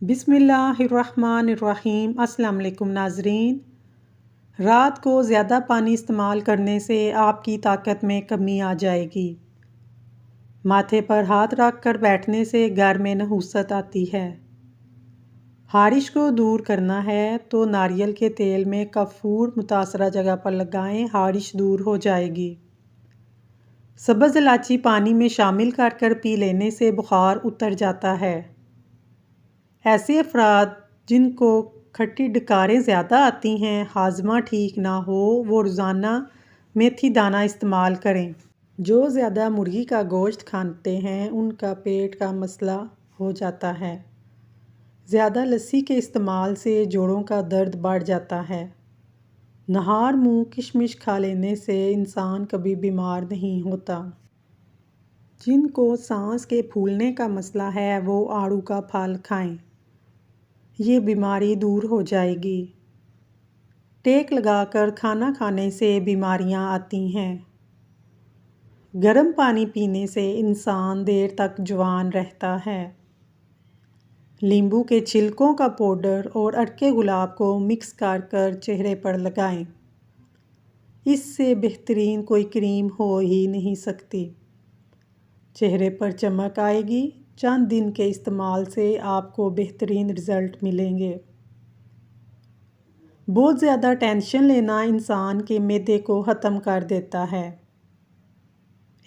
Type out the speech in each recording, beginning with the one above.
बिस्मिल्लाहिर्रहमानिर्रहीम। अस्सलाम वालेकुम नाज़रीन। रात को ज़्यादा पानी इस्तेमाल करने से आपकी ताकत में कमी आ जाएगी। माथे पर हाथ रख कर बैठने से घर में नहुसत आती है। हारिश को दूर करना है तो नारियल के तेल में कफूर मुतासरा जगह पर लगाएं, हारिश दूर हो जाएगी। सब्ज़ इलायची पानी में शामिल कर पी लेने से बुखार उतर जाता है। ऐसे अफराद जिनको खट्टी डकारें ज़्यादा आती हैं, हाजमा ठीक ना हो, वो रोज़ाना मेथी दाना इस्तेमाल करें। जो ज़्यादा मुर्गी का गोश्त खाते हैं उनका पेट का मसला हो जाता है। ज़्यादा लस्सी के इस्तेमाल से जोड़ों का दर्द बढ़ जाता है। नहार मुँह किशमिश खा लेने से इंसान कभी बीमार नहीं होता। जिनको सांस के फूलने का मसला है वो आड़ू का फल खाएं, ये बीमारी दूर हो जाएगी। टेक लगाकर खाना खाने से बीमारियां आती हैं। गर्म पानी पीने से इंसान देर तक जवान रहता है। नींबू के छिलकों का पाउडर और अड़के गुलाब को मिक्स कर चेहरे पर लगाएं। इससे बेहतरीन कोई क्रीम हो ही नहीं सकती। चेहरे पर चमक आएगी। चंद दिन के इस्तेमाल से आपको बेहतरीन रिज़ल्ट मिलेंगे। बहुत ज़्यादा टेंशन लेना इंसान के मैदे को ख़त्म कर देता है।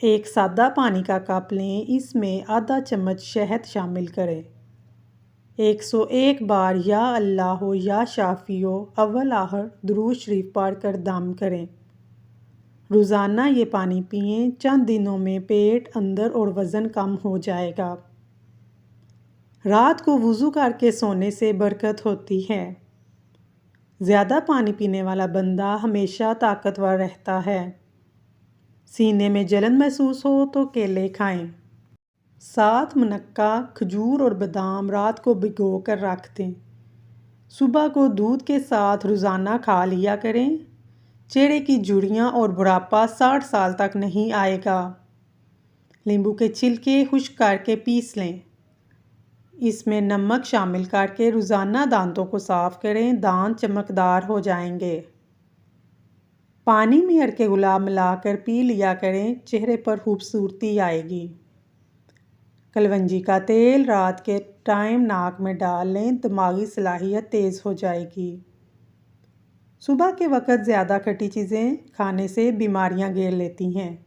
एक सादा पानी का कप लें, इसमें आधा चम्मच शहद शामिल करें। 101 बार या अल्लाह या शाफियो अव्वल आखिर दुरूद शरीफ पढ़कर दम करें। रोज़ाना ये पानी पिएं। चंद दिनों में पेट, अंदर और वज़न कम हो जाएगा। रात को वज़ू करके सोने से बरकत होती है। ज़्यादा पानी पीने वाला बंदा हमेशा ताकतवर रहता है। सीने में जलन महसूस हो तो केले खाएं। 7 मुनक्का, खजूर और बादाम रात को भिगो कर रख दें। सुबह को दूध के साथ रोज़ाना खा लिया करें। चेहरे की झुर्रियाँ और बुढ़ापा 60 साल तक नहीं आएगा। नींबू के छिलके खुश्क करके पीस लें। इसमें नमक शामिल करके रोज़ाना दांतों को साफ़ करें। दांत चमकदार हो जाएंगे। पानी में अड़के गुलाब मिलाकर पी लिया करें, चेहरे पर खूबसूरती आएगी। कलवंजी का तेल रात के टाइम नाक में डाल लें, दिमागी सलाहियत तेज़ हो जाएगी। सुबह के वक़्त ज़्यादा खट्टी चीज़ें खाने से बीमारियां घेर लेती हैं।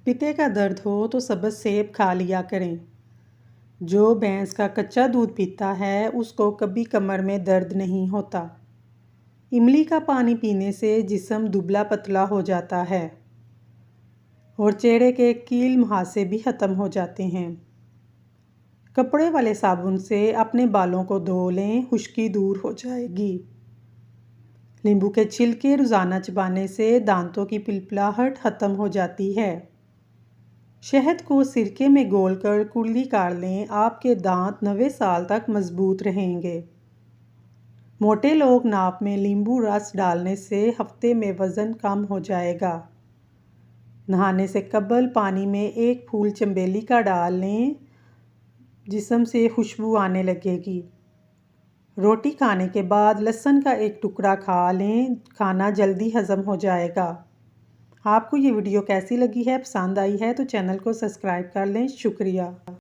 पित्ते का दर्द हो तो सब्ज़ सेब खा लिया करें। जो भैंस का कच्चा दूध पीता है उसको कभी कमर में दर्द नहीं होता। इमली का पानी पीने से जिस्म दुबला पतला हो जाता है और चेहरे के कील मुहासे भी ख़त्म हो जाते हैं। कपड़े वाले साबुन से अपने बालों को धो लें, खुश्की दूर हो जाएगी। नींबू के छिलके रोज़ाना चबाने से दांतों की पिलपिलाहट ख़त्म हो जाती है। शहद को सिरके में घोलकर कुल्ली कर लें, आपके दांत 90 साल तक मजबूत रहेंगे। मोटे लोग नाप में नींबू रस डालने से हफ्ते में वज़न कम हो जाएगा। नहाने से कबल पानी में एक फूल चमेली का डाल लें, जिस्म से खुशबू आने लगेगी। रोटी खाने के बाद लहसुन का एक टुकड़ा खा लें, खाना जल्दी हज़म हो जाएगा। आपको ये वीडियो कैसी लगी है, पसंद आई है तो चैनल को सब्सक्राइब कर लें। शुक्रिया।